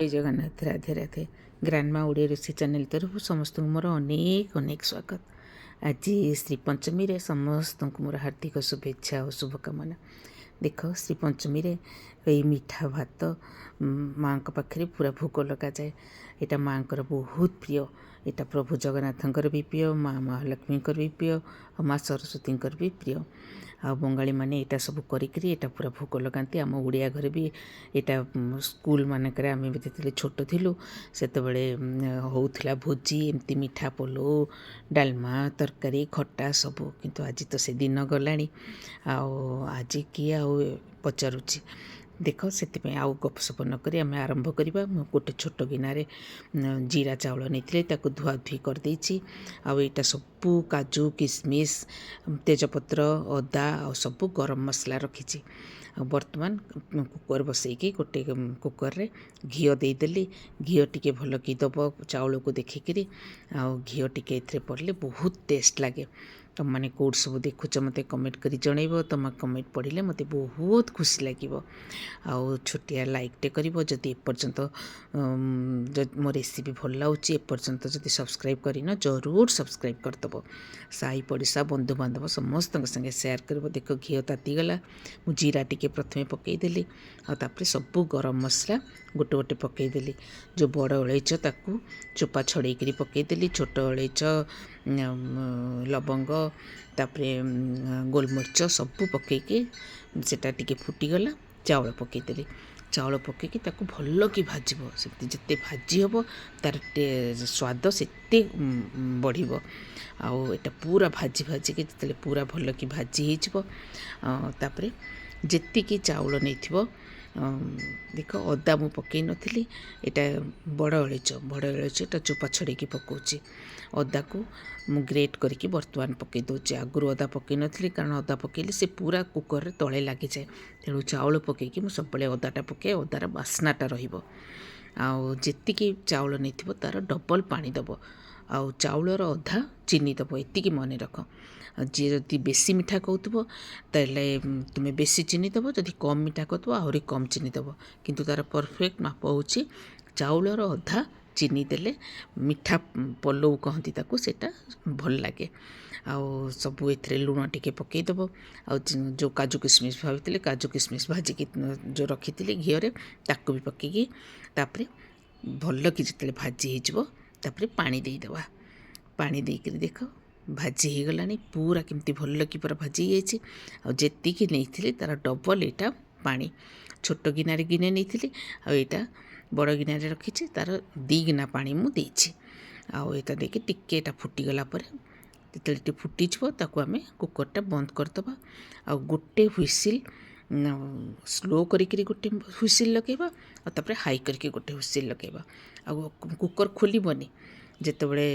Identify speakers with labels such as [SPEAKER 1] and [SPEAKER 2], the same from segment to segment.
[SPEAKER 1] जय जगन्नाथ। राधे राधे। ग्रांडमा ओडिया रोषे चैनल तरफ समस्त मोर अनेक अनेक स्वागत। आज श्री पंचमी रे समस्त को मोर हार्दिक शुभेच्छा और शुभकामना। देख श्री पंचमी रे ये मीठा भात माँ पाखे पूरा भोग लगा जाए। यहाँ माँ बहुत प्रिय। यहाँ प्रभु जगन्नाथंकर भी प्रिय, माँ महालक्ष्मी भी प्रिय और माँ सरस्वती भी प्रिय। आ बंगाली माने यहाँ सब करा पूरा भोग लगाती। आम ओडिया घर भी यहाँ स्कूल मानक आम जिते छोट थिलु सेत होता भोजी एमती मीठा पोलो डालमा तरकारी खटा सबू। किंतु आज तो से दिन गला आज किए पचारुची देख से आउ गपसप नक आम आरंभ करवा। गोटे छोट गिनारे जीरा चाउल नहीं धुआ धुई करदे। आईटा सबू काजू किसमिश तेजपत्र अदा आ सबू गरम मसला रखी। बर्तमान कुकर बसैकी गोटे कुकर रे घी देदेली। घी टिके भल कि दब चाउल को देखिकी घी टिके पड़े बहुत टेस्ट लगे। तुम मैंने कौट सब देखुच मत कमेंट कर जनइब। तुम कमेंट पढ़ले मत बहुत खुशी लगे। आउ छोटिया लाइकटे कर जदि एपर्यंत मो रेसिपी भल लगे एपर्यंत जदि सब्सक्राइब करना जरूर सब्सक्राइब करदेव। साई पड़ोसा बंधु बांधव समस्त संगे शेयर कर। देख घी तातीगला मु जीरा टिके प्रथमे पकईदेली आपर सबू गरम मसला गोटे गोटे पकईदेली। जो बड़ अलैच ताकू चोपा छड़ेक पकईदेली। छोट अलैच लवंग तापरे गोलमरीच सबू पकईकी सेटा टिके फुटीगला चाउल पकईदेली। चाउल पकईकी ताकू भल कि भाजब से जिते भाजी हम तार स्वाद से बढ़। आउ एटा पूरा भाजी भाजी के जिते पूरा भल कि भाजी होतापर जेतिकी चाउल नहीं देख अदा मु पकई नी। यहाँ बड़ अलैच चोपा छड़े पकाऊँच। अदा को मु ग्रेट करके बर्तमान पकई दूचे। आगुरी अदा पकई नी कारण अदा पकईले से पूरा कुकर रे तले लगी जाए। तेणु चाउल पकईकी मुझे सब अदाटा पकाए अदार बास्नाटा रही। चाउल नहीं तार डबल पानी दब आउ चाउलर अधा चीनी दब। एतिकी मन रख। जी जदि बेसी मीठा कहूब ताले तुम्हें बेसी चीनी दब, जदि कम मीठा कहूब आहरी कम चीनी दब। किंतु तार परफेक्ट माप होची चाउलर अधा चीनी देले मीठा पलौ कहती ताकू सेटा भल लगे। आउ सबू ए लुण टिके पकईदेव। आ जो काजू किसमिश भावी काजू किसमिश भाजिकी जो रखी घी रे ताकू भी पकईकी तापर भल कि जिते भाजी होपर पानी देदेवा। पानी देकर देख भाजी हो गला पूरा केमती भल कि पूरा भाजी होती नहीं तार डबल यहाँ पानी। छोट गिनारे गिने नहीं आईटा बड़ गिनारे रखी तार 2 गिना पानी मुझे आटा देके टिके फुटीगला जिते फुटीज आम कुकरटा बंद करदे। आ गोटे हुइसिल स्लो करी गोटे हुइसिल लगेबा और हाई करके गोटे हुइसिल लगेबा। आ कुकर खोलबनी जितेबले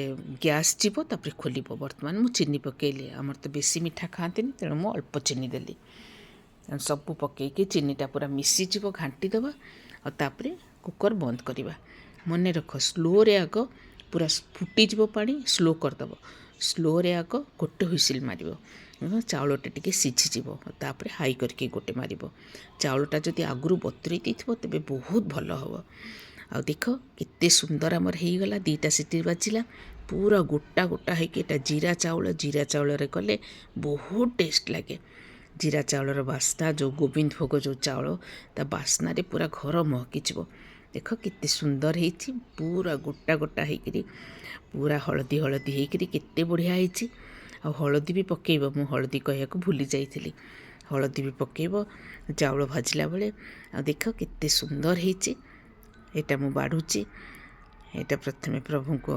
[SPEAKER 1] गैस जीव तापर खोल। बर्तमान मु चीनी पकईली आमर तो बेसी मीठा खाती तेणु मु अल्प चीनी देली। सबू पकईकी चीनीटा पूरा मिसीज घाटी दबा और कुकर बंद करवा। मन रख स्लो रे आग पूरा फुटीज पानी स्लो करदब। स्लो रे आग गोटे हुइसिल मार चाउलटा टिके सीझीज तापर हाई करके गोटे मार। चाउलटा जदि आगुरी बतुरी देथिबो तेबे बहुत भल हम। आ देख केते सुंदर आमर हो गला। 2टा सीटी बाजिला पूरा गोटा गोटा होता जीरा चाउल रे कले बहुत टेस्ट लगे। जीरा चाउलर बास्ना जो गोविंद भोग जो चाउल ता बास्ना रे पूरा घर महकीज। देख केते सुंदर होती पूरा गोटा गोटा होकर पूरा हलदी हलदी होकर केते बढ़िया होती। आ हलदी भी पकेब मु हलदी कहया भूली जाइली। हलदी भी पकेब चाउल भाजिला बेले। आ देख केते सुंदर होती। यहाँ मु बाढ़ुची यहाँ प्रथमे प्रभु को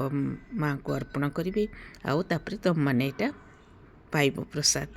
[SPEAKER 1] माँ को अर्पण करी आउ तुम मैंने यहाँ पाइब प्रसाद।